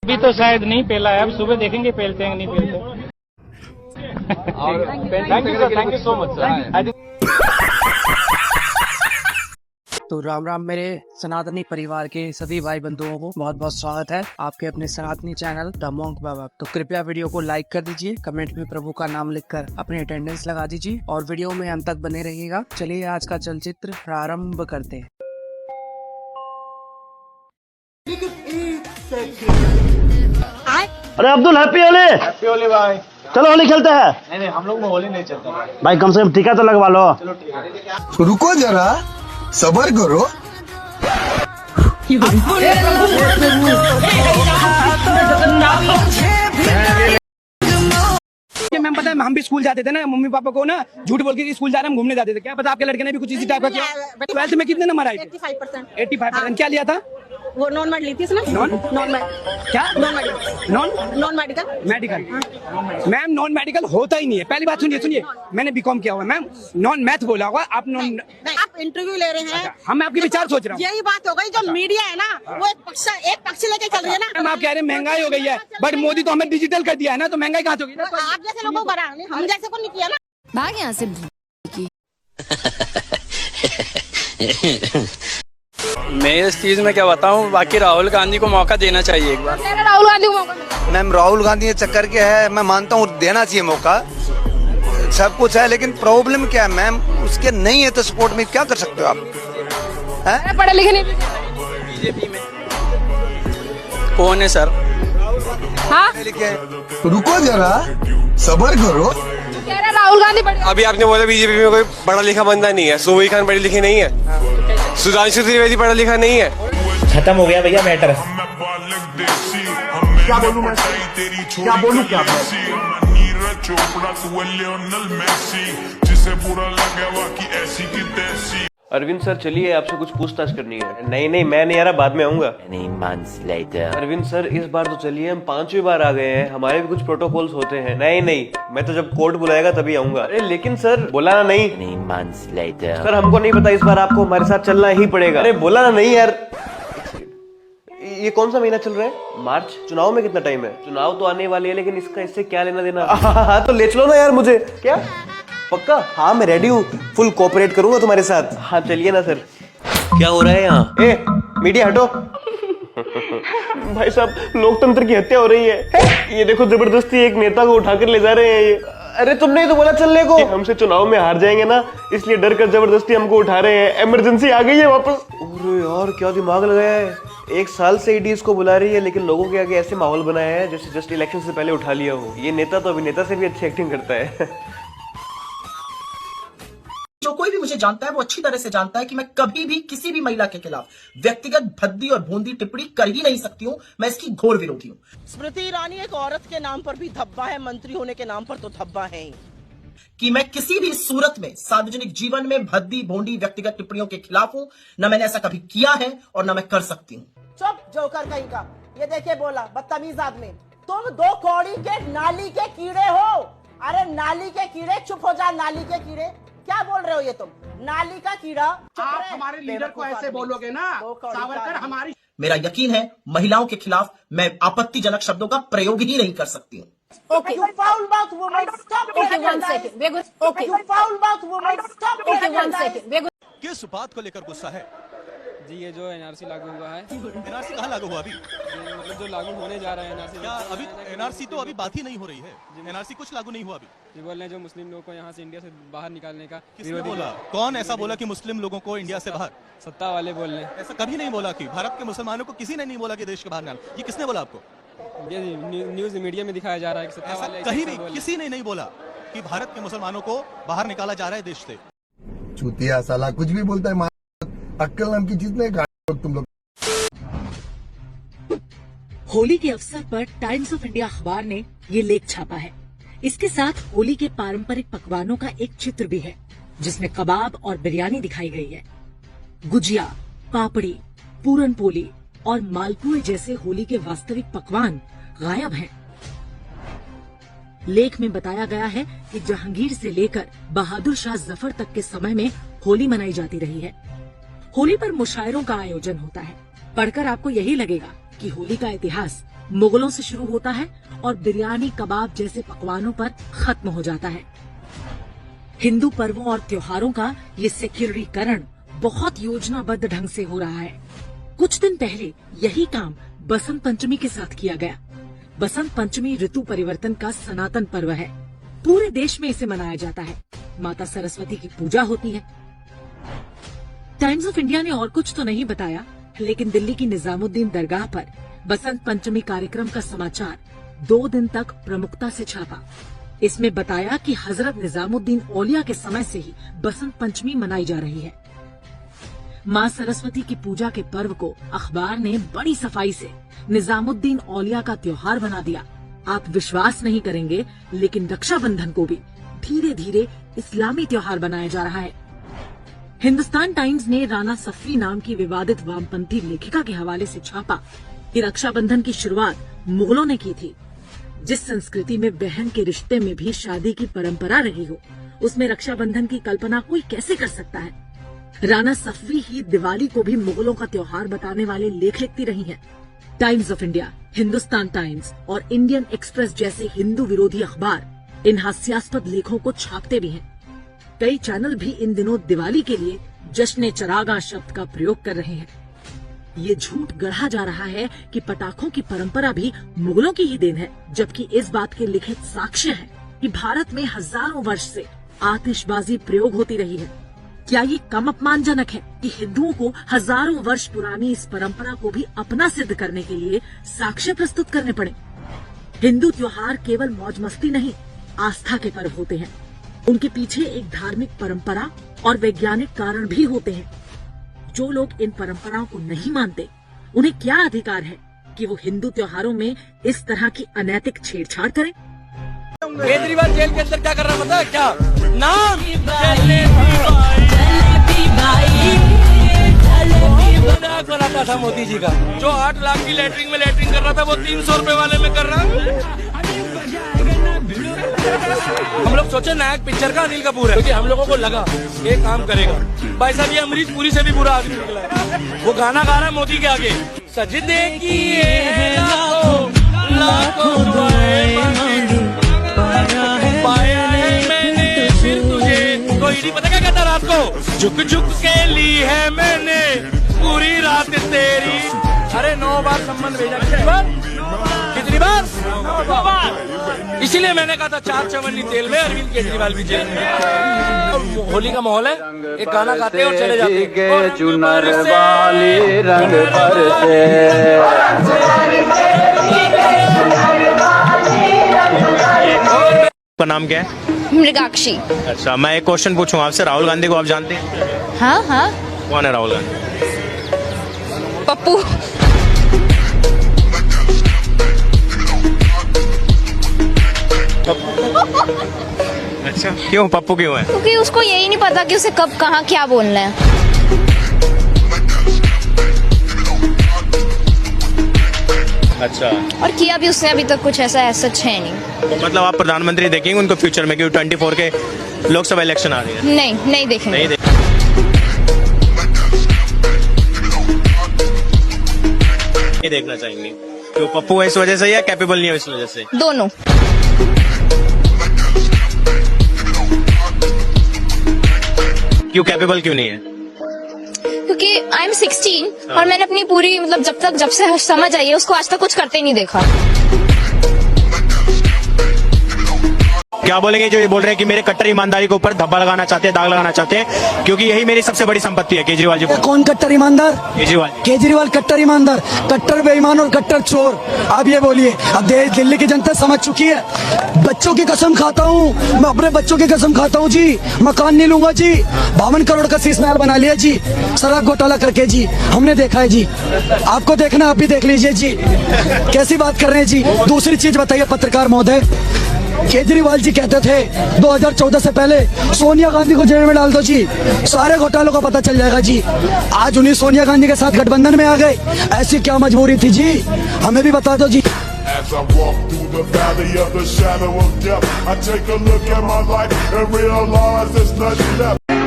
अभी तो शायद नहीं पेला है, अब सुबह देखेंगे पेलते हैं नहीं पेलते। Thank you so much sir. तो राम राम मेरे सनातनी परिवार के सभी भाई बंधुओं को बहुत बहुत स्वागत है आपके अपने सनातनी चैनल द मोंक बाबा। तो कृपया वीडियो को लाइक कर दीजिए, कमेंट में प्रभु का नाम लिखकर अपनी अटेंडेंस लगा दीजिए और वीडियो में अंत तक बने रहिएगा। चलिए आज का चलचित्र प्रारंभ करते हैं। अरे अब्दुल हैप्पी होली भाई। चलो होली खेलते हैं। नहीं हम लोग में होली नहीं चलता भाई कम से कम टीका तो लगवा लो। चलो ठीक है। रुको जरा सबर करो। मैम पता है हम भी स्कूल जाते थे ना, मम्मी पापा को ना झूठ बोल के स्कूल जा रहे हम घूमने जाते थे। क्या पता आपके लड़के ने भी कुछ इसी टाइप का किया। 12th में कितने नंबर आए थे? 85%। क्या लिया था? वो नॉन मेड ली थी इसने। नॉन क्या? Non medical. Ma'am non medical होता ही नहीं है। पहली बात सुनिए, मैंने बीकॉम किया हुआ है मैम। नॉन मैथ बोला हुआ आप नॉन। आप इंटरव्यू ले रहे हैं। हम आपके विचार सोच रहा हूँ। यही बात हो गई, जो मीडिया है ना वो एक पक्ष लेके चल रही है ना। मैम आप कह रहे हैं महंगाई हो गई है, बट मोदी तो हमें डिजिटल कर दिया है ना, तो महंगाई कहाँ होगी? आप जैसे लोगों को बना, हम जैसे को नहीं किया ना। भाग यहाँ से। मैं इस चीज में क्या बताऊं, बाकी राहुल गांधी को मौका देना चाहिए एक बार। राहुल गांधी को मौका। मैम राहुल गांधी ये चक्कर के है, मैं मानता हूँ देना चाहिए मौका, सब कुछ है, लेकिन प्रॉब्लम क्या है मैम, उसके नहीं है तो सपोर्ट में क्या कर सकते हो आप? पढ़े लिखे नहीं। बीजेपी में कौन है सर? हाँ रुको जरा सबर करो। राहुल गांधी अभी आपने बोला बीजेपी में कोई पढ़ा लिखा बंदा नहीं है। सुबह खान पढ़ी लिखी नहीं है, सुधांशु त्रिवेदी पढ़ा लिखा नहीं है। खत्म हो गया भैया मैटर। क्या बोलूं मैं? क्या बोलूं क्या? अरविंद सर चलिए आपसे कुछ पूछताछ करनी है। नहीं मैं नहीं आ रहा, बाद में आऊंगा। अरविंद सर इस बार तो चलिए, हम 5वीं बार आ गए हैं, हमारे भी कुछ प्रोटोकॉल्स होते हैं। नहीं मैं तो जब कोर्ट बुलाएगा तभी आऊंगा। अरे लेकिन सर बोला ना नहीं। सर हमको नहीं पता, इस बार आपको हमारे साथ चलना ही पड़ेगा। अरे बोला ना नहीं यार। ये कौन सा महीना चल रहा है? मार्च। चुनाव में कितना टाइम है? चुनाव तो आने वाले है, लेकिन इससे क्या लेना देना? हाँ तो ले चलो ना यार मुझे। क्या पक्का? हाँ मैं रेडी हूँ, फुल कोऑपरेट करूंगा तुम्हारे साथ। हाँ चलिए ना सर। क्या हो रहा है यहाँ? मीडिया हटो। भाई साहब लोकतंत्र की हत्या हो रही है। ये देखो जबरदस्ती एक नेता को उठाकर ले जा रहे हैं ये। अरे तुमने ही तो बोला चलने को। हमसे चुनाव में हार जाएंगे ना, इसलिए डर कर जबरदस्ती हमको उठा रहे हैं। इमरजेंसी आ गई है वापस। अरे यार क्या दिमाग लगाया है। 1 साल से ईडी इसको बुला रही है, लेकिन लोगों के आगे ऐसे माहौल बनाया है जैसे जस्ट इलेक्शन से पहले उठा लिया हो। ये नेता तो अभिनेता से भी अच्छी एक्टिंग करता है। जो कोई भी मुझे जानता है वो अच्छी तरह से जानता है कि मैं कभी भी किसी भी महिला के खिलाफ व्यक्तिगत भद्दी और भोंदी टिप्पणी कर ही नहीं सकती हूँ। मैं इसकी घोर विरोधी हूँ। स्मृति ईरानी एक औरत के नाम पर भी धब्बा है, मंत्री होने के नाम पर तो धब्बा है ही। कि मैं किसी भी सूरत में सार्वजनिक जीवन में भद्दी भोंडी व्यक्तिगत टिप्पणियों के खिलाफ हूँ, न मैंने ऐसा कभी किया है और न मैं कर सकती हूँ। चुप जोकर कहीं का। ये देखिए बोला बदतमीज आदमी, तुम 2 कौड़ी के नाली के कीड़े हो। अरे नाली के कीड़े, चुप हो जा। नाली के कीड़े क्या बोल रहे हो ये तुम? नाली का कीड़ा। आप हमारे लीडर को ऐसे बोलोगे ना, सावरकर हमारी। मेरा यकीन है महिलाओं के खिलाफ मैं आपत्तिजनक शब्दों का प्रयोग ही नहीं कर सकती हूँ। Okay. You foul mouth woman. Stop. Okay, 1 second. We're good. Okay. You foul mouth woman. Stop. Okay, 1 second. We're good. किस बात को लेकर गुस्सा है? जी ये जो एनआरसी लागू हुआ है। एनआरसी कहाँ लागू हुआ अभी? मतलब जो लागू होने जा रहा है एनआरसी। क्या अभी एनआरसी तो अभी बात ही नहीं हो रही है। एनआरसी कुछ लागू नहीं हुआ अभी। जी बोल रहे हैं जो मुस्लिम लोगों को यहाँ से इंडिया से बाहर निकालने का। किसने बोला? कौन ऐसा बोला कि मुस्लिम लोगों को इंडिया से बाहर? सत्ता वाले बोल रहे हैं। ऐसा कभी नहीं बोला कि भारत के मुसलमानों को किसी ने नहीं बोला कि देश के बाहर निकाल। ये किसने बोला आपको? ये न्यूज मीडिया में दिखाया जा रहा है कि सत्ता वाले। कहीं भी किसी ने नहीं बोला कि भारत के मुसलमानों को बाहर निकाला जा रहा है देश से। चूतिया साला कुछ भी बोलता है। अक्ल नाम की चीज नहीं तुम लोग। होली के अवसर पर टाइम्स ऑफ इंडिया अखबार ने ये लेख छापा है। इसके साथ होली के पारंपरिक पकवानों का एक चित्र भी है, जिसमें कबाब और बिरयानी दिखाई गई है। गुजिया, पापड़ी, पूरन पोली और मालपुए जैसे होली के वास्तविक पकवान गायब हैं। लेख में बताया गया है कि जहांगीर से लेकर बहादुर शाह जफर तक के समय में होली मनाई जाती रही है। होली पर मुशायरों का आयोजन होता है। पढ़कर आपको यही लगेगा कि होली का इतिहास मुगलों से शुरू होता है और बिरयानी कबाब जैसे पकवानों पर खत्म हो जाता है। हिंदू पर्वों और त्योहारों का ये सेक्युलरीकरण बहुत योजनाबद्ध ढंग से हो रहा है। कुछ दिन पहले यही काम बसंत पंचमी के साथ किया गया। बसंत पंचमी ऋतु परिवर्तन का सनातन पर्व है। पूरे देश में इसे मनाया जाता है। माता सरस्वती की पूजा होती है। टाइम्स ऑफ इंडिया ने और कुछ तो नहीं बताया, लेकिन दिल्ली की निजामुद्दीन दरगाह पर बसंत पंचमी कार्यक्रम का समाचार 2 दिन तक प्रमुखता से छापा। इसमें बताया कि हजरत निजामुद्दीन औलिया के समय से ही बसंत पंचमी मनाई जा रही है। मां सरस्वती की पूजा के पर्व को अखबार ने बड़ी सफाई से निजामुद्दीन औलिया का त्योहार बना दिया। आप विश्वास नहीं करेंगे, लेकिन रक्षाबंधन को भी धीरे धीरे इस्लामी त्योहार बनाया जा रहा है। हिंदुस्तान टाइम्स ने राना सफी नाम की विवादित वामपंथी लेखिका के हवाले से छापा कि रक्षाबंधन की शुरुआत मुगलों ने की थी। जिस संस्कृति में बहन के रिश्ते में भी शादी की परंपरा रही हो, उसमें रक्षाबंधन की कल्पना कोई कैसे कर सकता है। राना सफी ही दिवाली को भी मुगलों का त्योहार बताने वाले लेख लिखती रही हैं। Times of India, Hindustan times और इंडियन एक्सप्रेस जैसे हिंदू विरोधी अखबार इन हास्यास्पद लेखों को छापते भी हैं। कई चैनल भी इन दिनों दिवाली के लिए जश्न चरागा शब्द का प्रयोग कर रहे हैं। ये झूठ गढ़ा जा रहा है कि पटाखों की परंपरा भी मुगलों की ही देन है, जबकि इस बात के लिखित साक्ष्य है कि भारत में हजारों वर्ष से आतिशबाजी प्रयोग होती रही है। क्या ये कम अपमानजनक है कि हिंदुओं को हजारों वर्ष पुरानी इस परंपरा को भी अपना सिद्ध करने के लिए साक्ष्य प्रस्तुत करने पड़े? हिंदू त्योहार केवल मौज मस्ती नहीं, आस्था के पर्व होते हैं। उनके पीछे एक धार्मिक परंपरा और वैज्ञानिक कारण भी होते हैं। जो लोग इन परंपराओं को नहीं मानते, उन्हें क्या अधिकार है कि वो हिंदू त्योहारों में इस तरह की अनैतिक छेड़छाड़ करें? केजरीवाल जेल के अंदर क्या कर रहा पता है क्या? नाम मजाक बनाता था मोदी जी का। जो 8 लाख की लैटरिंग में लैटरिंग कर रहा था, वो 300 रुपए वाले में कर रहा है। हम लोग सोचे नायक पिक्चर का अनिल कपूर है, क्योंकि हम लोगों को लगा ये काम करेगा। भाई साहब, ये अमरीश पुरी से भी बुरा आदमी निकला है। वो गाना गा रहा है मोदी के आगे, सजदे की लाखों दुआएं पाया है मैंने फिर तुझे। कोई नहीं पता क्या कहता रात को, झुक झुक के ली है मैंने पूरी रात तेरी। अरे 9 बार संबंध भेजा। कितनी बार? 9 बार। इसीलिए मैंने कहा था 4 चवन्नी तेल में अरविंद केजरीवाल भी जेल में। होली का माहौल है, एक गाना गाते और चले जाते हैं। चुनर वाली रंग भरते। आपका नाम क्या है? मृगाक्षी। अच्छा, मैं एक क्वेश्चन पूछूं आपसे। राहुल गांधी को आप जानते हैं? हाँ हाँ। कौन है राहुल गांधी? पप्पू। अच्छा, क्यों पप्पू क्यों है? क्योंकि उसको यही नहीं पता कि उसे कब कहाँ क्या बोलना है। अच्छा। और किया भी उसने अभी तक कुछ ऐसा सच है नहीं। तो मतलब आप प्रधानमंत्री देखेंगे उनको फ्यूचर में, क्योंकि 24 के लोकसभा इलेक्शन आ रही है? नहीं देखेंगे। नहीं देखना चाहेंगे। तो पप्पू है इस वजह से या कैपेबल नहीं है इस वजह से? दोनों। क्यों कैपेबल क्यों नहीं है? क्योंकि आई एम 16 और मैंने अपनी पूरी जब से समझ आई है उसको आज तक कुछ करते नहीं देखा। क्या बोलेंगे जो ये बोल रहे हैं कि मेरे कट्टर ईमानदारी के ऊपर धब्बा लगाना चाहते हैं, दाग लगाना चाहते हैं, क्योंकि यही मेरी सबसे बड़ी संपत्ति है? केजरीवाल जी। कौन कट्टर ईमानदार? केजरीवाल कट्टर ईमानदार, कट्टर बेईमान और कट्टर चोर। आप ये बोलिए, अब दिल्ली की जनता समझ चुकी है। बच्चों की कसम खाता हूँ, मैं अपने बच्चों की कसम खाता हूँ जी, मकान नहीं लूंगा जी। 52 करोड़ का शीश महल बना लिया जी, शराब घोटाला करके जी, हमने देखा है जी। आपको देखना, आप भी देख लीजिए जी। कैसी बात कर रहे हैं जी। दूसरी चीज बताइए पत्रकार महोदय, केजरीवाल जी कहते थे 2014 से पहले सोनिया गांधी को जेल में डाल दो जी, सारे घोटालों का पता चल जाएगा जी। आज उन्हीं सोनिया गांधी के साथ गठबंधन में आ गए, ऐसी क्या मजबूरी थी जी, हमें भी बता दो जी।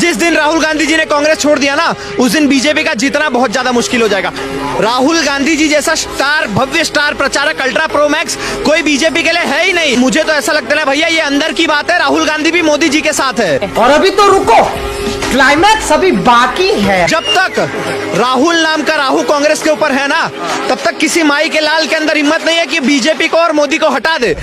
जिस दिन राहुल गांधी जी ने कांग्रेस छोड़ दिया ना, उस दिन बीजेपी का जीतना बहुत ज्यादा मुश्किल हो जाएगा। राहुल गांधी जी जैसा स्टार, भव्य स्टार प्रचारक, अल्ट्रा प्रो मैक्स कोई बीजेपी के लिए है ही नहीं। मुझे तो ऐसा लगता है भैया ये अंदर की बात है, राहुल गांधी भी मोदी जी के साथ है। और अभी तो रुको, क्लाइमैक्स अभी बाकी है। जब तक राहुल नाम का राहु कांग्रेस के ऊपर है ना, तब तक किसी माई के लाल के अंदर हिम्मत नहीं है कि बीजेपी को और मोदी को हटा दे।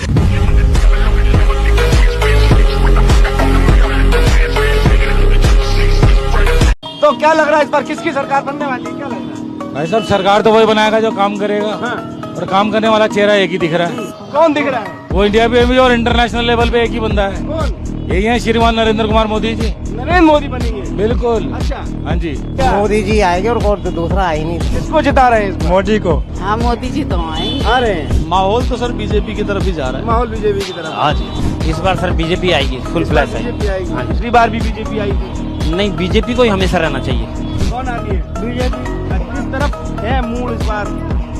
तो क्या लग रहा है इस बार किसकी सरकार बनने वाली है, क्या लग रहा है? भाई साहब सरकार तो वही बनाएगा जो काम करेगा। और काम करने वाला चेहरा एक ही दिख रहा है। कौन दिख रहा है? वो इंडिया पे भी और इंटरनेशनल लेवल पे एक ही बंदा है। कौन? यही है श्रीमान नरेंद्र कुमार मोदी जी। नरेंद्र मोदी बनेंगे? बिल्कुल। अच्छा, हाँ जी, मोदी जी आएंगे और कौन तो दूसरा आ ही नहीं। किसको जिता रहे हैं? मोदी को। हाँ मोदी जी तो आएंगे। आ रहे हैं। माहौल तो सर बीजेपी की तरफ ही जा रहा है। माहौल बीजेपी की तरफ। हाँ जी, इस बार सर बीजेपी आएगी, फुल फ्लैश है। बीजेपी आएगी। पिछली बार भी बीजेपी आई थी। नहीं, बीजेपी को ही हमेशा रहना चाहिए। कौन आ रही है? बीजेपी। किस तरफ है मूड इस बार?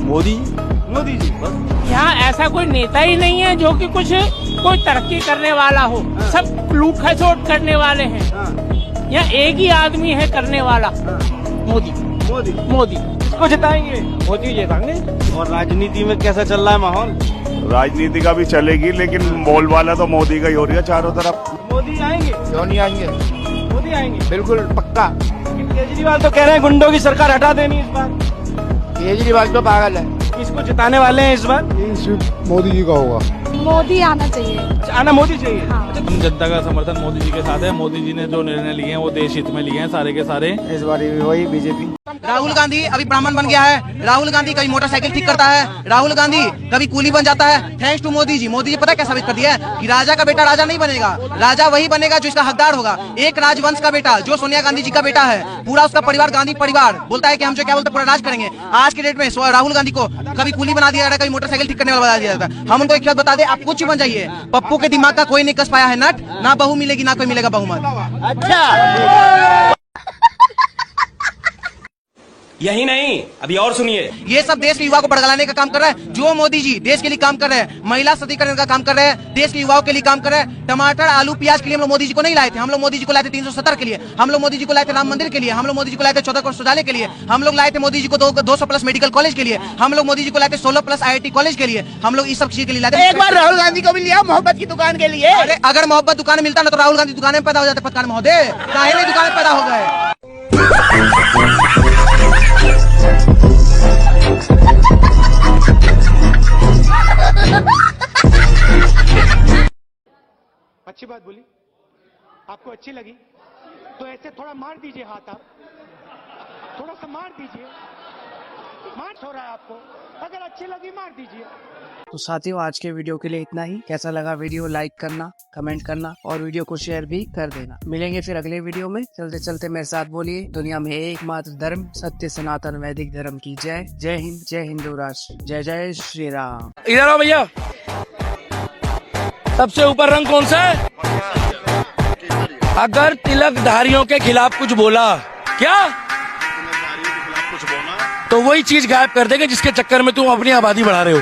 मोदी। मोदी जी। यहाँ ऐसा कोई नेता ही नहीं है जो कि कुछ कोई तरक्की करने वाला हो। सब लूट खसोट करने वाले हैं। यहाँ एक ही आदमी है करने वाला, मोदी। मोदी। मोदी। किसको जिताएंगे? मोदी जिताएंगे। और राजनीति में कैसा चल रहा है माहौल? राजनीति का भी चलेगी, लेकिन बोलबाला तो मोदी का ही हो रही है चारों तरफ। मोदी आएंगे? क्यों नहीं आएंगे? मोदी आएंगे बिल्कुल पक्का। केजरीवाल तो कह रहे हैं गुंडों की सरकार हटा देनी इस बार। केजरीवाल तो पागल है। किसको जिताने वाले हैं इस बार? मोदी जी का होगा। मोदी आना चाहिए। आना मोदी चाहिए। हम जनता का समर्थन मोदी जी के साथ है। मोदी जी ने जो निर्णय लिए हैं वो देश हित में लिए हैं सारे के सारे। इस बार वही बीजेपी। राहुल गांधी अभी ब्राह्मण बन गया है। राहुल गांधी कभी मोटरसाइकिल ठीक करता है। राहुल गांधी कभी कूली बन जाता है। Thanks to Modi ji. मोदी जी पता क्या साबित कर दिया है कि राजा का बेटा राजा नहीं बनेगा। राजा वही बनेगा जो इसका हकदार होगा। एक राजवंश का बेटा जो सोनिया गांधी जी का बेटा है, पूरा उसका परिवार गांधी परिवार बोलता है कि हम जो क्या बोलते पूरा राज करेंगे। आज के डेट में राहुल गांधी को कभी कूली बना दिया जाता है, कभी मोटरसाइकिल ठीक करने वाला बना दिया जाता है। हम उनको एक बात बता दें, आप कुछ बन जाइए, पप्पू के दिमाग का कोई नहीं कस पाया है नट। ना बहू मिलेगी ना कोई मिलेगा बहुमत। अच्छा, यही नहीं, अभी और सुनिए। ये सब देश के युवा को भड़काने का काम कर रहा है। जो मोदी जी देश के लिए काम कर रहे हैं, महिला सशक्तिकरण का काम कर रहे हैं, देश के युवाओं के लिए काम कर रहे हैं। टमाटर आलू प्याज के लिए हम लोग मोदी जी को नहीं लाए थे। हम लोग मोदी जी को लाए थे 370 के लिए। हम लोग मोदी जी को लाए थे राम मंदिर के लिए। हम लोग मोदी जी को लाए थे 14 करोड़ शौचालय के लिए। हम लोग लाए थे मोदी जी को 200+ मेडिकल कॉलेज के लिए। हम लोग मोदी जी को लाए थे 16+ IIT कॉलेज के लिए। हम लोग इस सब चीज के लिए लाए थे। एक बार राहुल गांधी को भी लिया मोहब्बत की दुकान के लिए। अरे अगर मोहब्बत दुकान मिलता ना तो राहुल गांधी दुकान में पैदा हो जाते। पत्रकार महोदय काहे नहीं दुकान में पैदा हो गए? अच्छी बात बोली, आपको अच्छी लगी तो ऐसे थोड़ा मार दीजिए हाथ। आप थोड़ा सा मार दीजिए, मार हो रहा है आपको। अगर अच्छी लगी मार दीजिए। तो साथियों आज के वीडियो के लिए इतना ही। कैसा लगा वीडियो लाइक करना, कमेंट करना और वीडियो को शेयर भी कर देना। मिलेंगे फिर अगले वीडियो में। चलते चलते मेरे साथ बोलिए, दुनिया में एकमात्र धर्म सत्य सनातन वैदिक धर्म की जय। जय हिंद, जय हिंदू राष्ट्र, जय जय श्री राम। इधर आओ भैया। सबसे ऊपर रंग कौन सा है? अगर तिलकधारियों के खिलाफ कुछ बोला क्या, तो वही चीज गायब कर देगा जिसके चक्कर में तुम अपनी आबादी बढ़ा रहे हो।